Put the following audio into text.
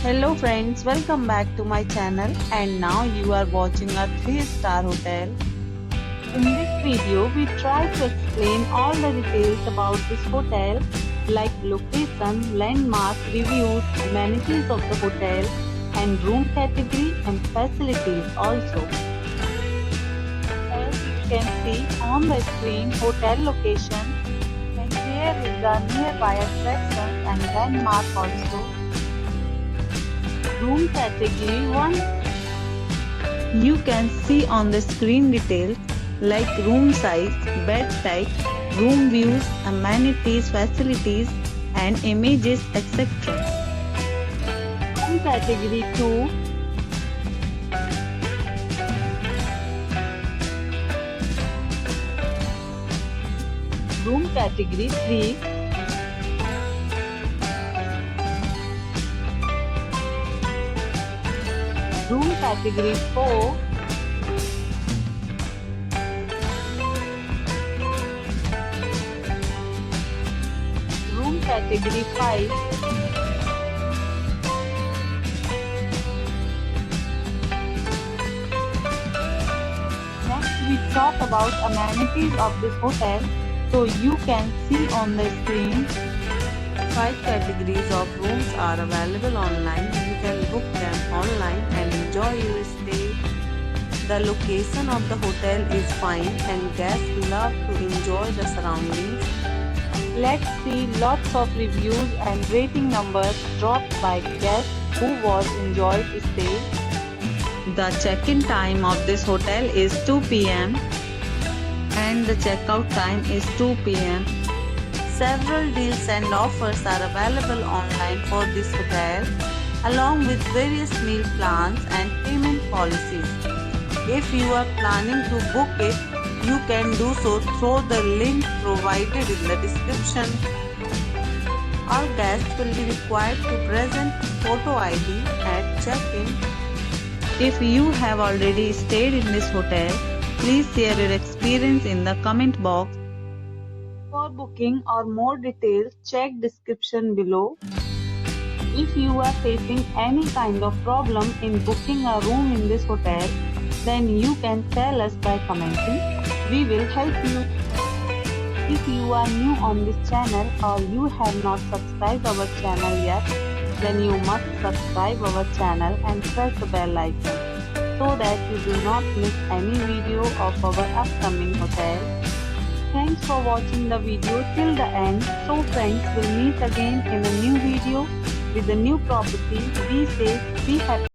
Hello friends, welcome back to my channel and now you are watching a 3-star hotel. In this video, we try to explain all the details about this hotel like location, landmark, reviews, amenities of the hotel and room category and facilities also. As you can see on the screen, hotel location and here is the nearby attractions and landmark also. Room category 1. You can see on the screen details like room size, bed type, room views, amenities, facilities and images etc. Room category 2. Room category 3. Room category 4. Room category 5. Next we talk about amenities of this hotel. So you can see on the screen 5 categories of rooms are available online. You can book them online and enjoy your stay. The location of the hotel is fine and guests love to enjoy the surroundings. Let's see lots of reviews and rating numbers dropped by guests who was enjoyed stay. The check-in time of this hotel is 2 p.m. and the checkout time is 2 p.m. Several deals and offers are available online for this hotel, along with various meal plans and payment policies. If you are planning to book it, you can do so through the link provided in the description. All guests will be required to present photo ID at check-in. If you have already stayed in this hotel, please share your experience in the comment box. For booking or more details, check description below. If you are facing any kind of problem in booking a room in this hotel, then you can tell us by commenting. We will help you. If you are new on this channel or you have not subscribed our channel yet, then you must subscribe our channel and press the bell icon so that you do not miss any video of our upcoming hotel. Thanks for watching the video till the end. So friends, we'll meet again in a new video with a new property. Be safe, be happy.